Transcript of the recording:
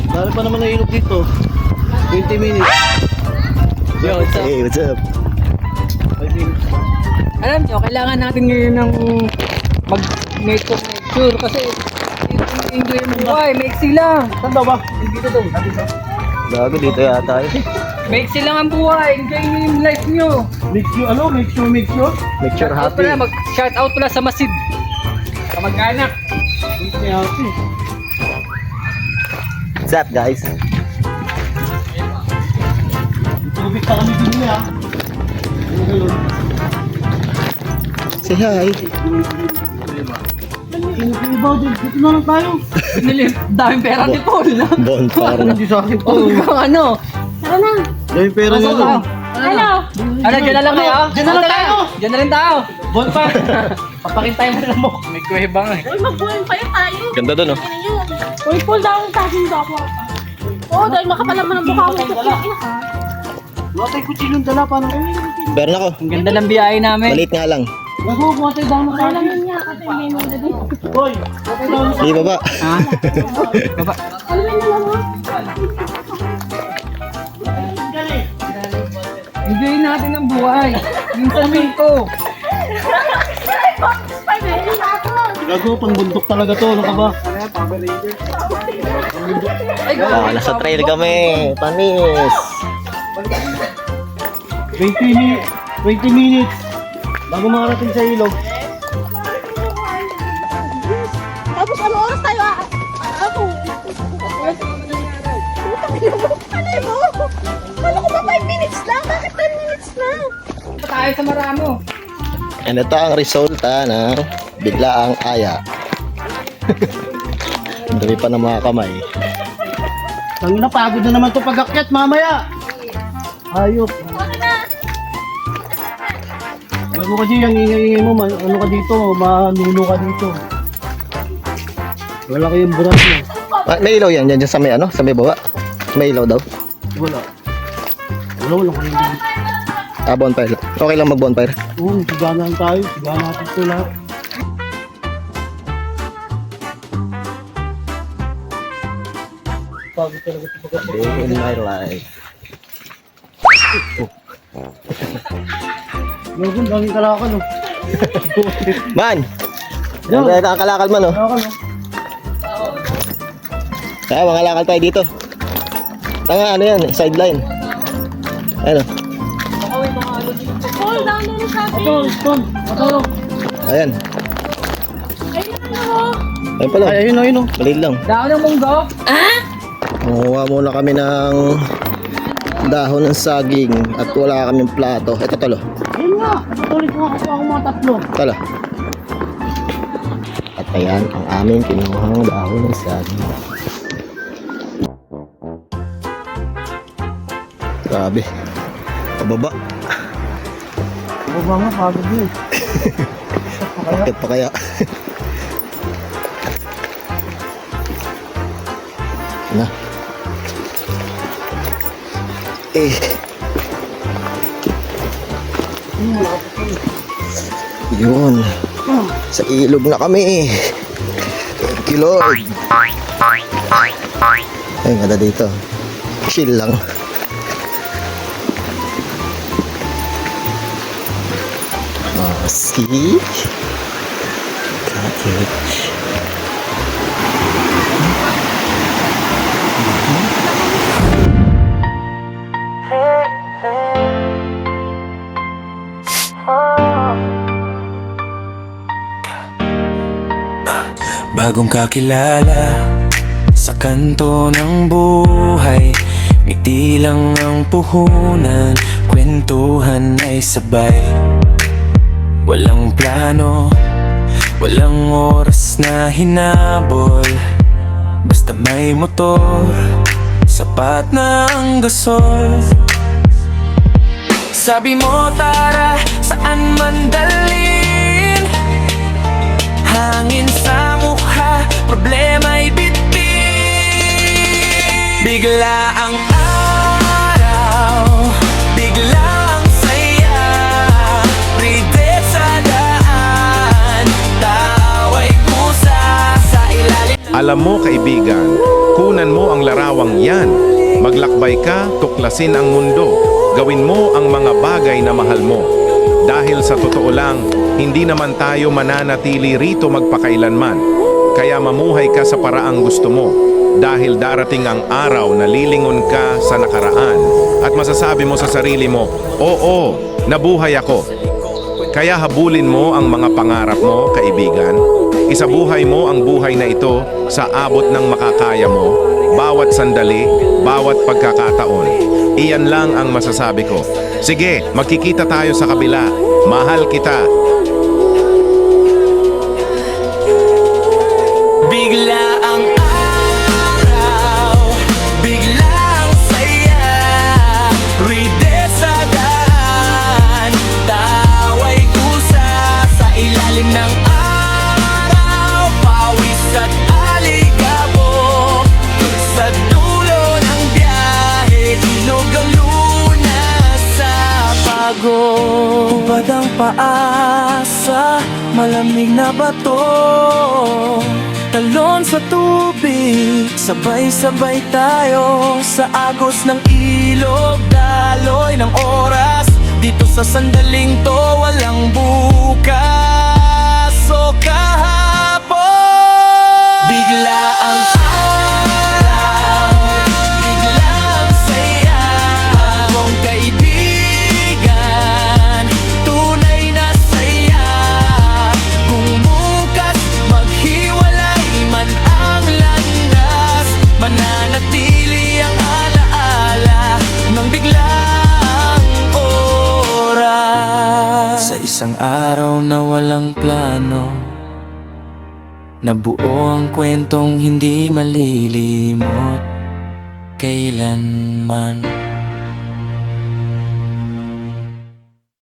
Dahil pa naman nahilog dito. 20 minutes. Yo, what's up? Hey, what's up? 5 minutes. Alam nyo, kailangan natin ngayon ng mag-make of nature kasi enjoy mo buhay, make sila. Saan daw ba? Dito daw. Gago dito yata eh. Make sila ang buhay, enjoy nyo yung life nyo. Make sure, ano? Make sure. Make sure Out happy. pala, mag-shout out pala sa Masid. Kamag-anak. Make me happy. What's up guys? Tubig pa kami din niya. Say hi. Dito na lang tayo. Daming pera ni Paul na. Bonfire na. Hindi sa akin Paul. Ano? Tara na. Daming pera niya lang. Hello. Ano, dyan na lang kayo? Dyan na lang tayo. Dyan na rin tayo. Bonfire. Papakintay mo na mo. May kuwebang eh. Uy, magbuhan pa yun tayo. Ganda doon oh. Ano yun? Uy, pull down sa akin daw ako. Oo, dahil makapal naman ang mukha mo. Wala tayong kutsilong dala. Paano? Meron ako. Ang ganda ng biyahe namin. Maliit nga lang. Wala lang yun niya kasi may mga dali. Hoy! Di baba. Ha? Baba. Ano yun naman mo? Enjoy natin ang buhay. Minsan ito. Gago, pang bundok talaga to. Ano ka ba? Nasa trail kami. Panis. 20 minutes. Bago makarating sa ilog. Tapos ano oras tayo? Ako. Ano mo? Kala ko ba 5 minutes lang? Bakit 10 minutes na? Tayo sa Maramo. And ito ang resulta ng biglaang aya. Ang dami pa ng mga kamay. Tangina, pagod na naman to pag-akyat mamaya. Ayos. Bago kasi yung ingay mo, ano ka dito, manuno ka dito. Wala kayong buras mo. May ilaw yan, dyan sa may ano, sa may baba. May ilaw daw. Wala. Wala ko rin dito. Bonfire lang. Okay lang mag-bonfire. Oo, sigana tayo. Sigana natin ito lahat. Pagod talaga ito pagkat. Day in my life. Logan, daming kalakal oh. Man! Yan tayo nakakalakal man oh. Kaya mga kalakal tayo dito. Tanga ano yan, sideline. Ano? Pull down na sa akin. Ayan. Ayun ano? Ayun pala. Ayun oh. Maliit lang. Dahon ng munggo. Manguha muna kami ng dahon ng saging at wala kaming plato. Ito talo. Ayun nga. Tuloy ko ako mga tatlo. Talo. At ayan ang aming kinuhang dahon ng saging. Grabe. Pababa. Pababa nga, pagod yun. Bakit pa kaya? Na. Yun. Sa ilog na kami. Thank you Lord. Ay, ganda dito. Chill lang. See? Cottage. Bagong kakilala sa kanto ng buhay, ngiti lang ang puhunan, kwentuhan ay sabay. Walang plano, walang oras na hinabol, basta may motor, sapat na ang gasol. Sabi mo tara, saan man dalhin, hangin sa mukha, problema'y bitbit. Bigla ang araw, bigla ang saya, ridet sa daan, tawa'y kusa sa ilalim. Alam mo kaibigan, kunan mo ang larawang yan. Maglakbay ka, tuklasin ang mundo. Gawin mo ang mga bagay na mahal mo. Dahil sa totoo lang, hindi naman tayo mananatili rito magpakailanman. Kaya mamuhay ka sa paraang gusto mo. Dahil darating ang araw na lilingon ka sa nakaraan at masasabi mo sa sarili mo, oo, nabuhay ako. Kaya habulin mo ang mga pangarap mo, kaibigan. Isabuhay mo ang buhay na ito sa abot ng makakaya mo, bawat sandali, bawat pagkakataon. Iyan lang ang masasabi ko. Sige, magkikita tayo sa kabila. Mahal kita. Bigla ang araw, bigla ang saya, ridet sa daan, tawa'y kusa sa ilalim ng araw, pawis at alikabok, sa dulo ng biyahe, hinog ang lunas sa pagod. Ubad ang paasa, malamig na bato, talon sa tubig, sabay-sabay tayo sa agos ng ilog, daloy ng oras, dito sa sandaling to walang bukas o kahapon. Bigla ang araw, bigla ang saya, akong kaibigan, tunay na saya. Kung bukas maghiwalay man ang landas, mananatili ang alaala ng biglaang oras. Sa isang araw na walang plano, nabuo ang kwentong hindi malilimot kailanman.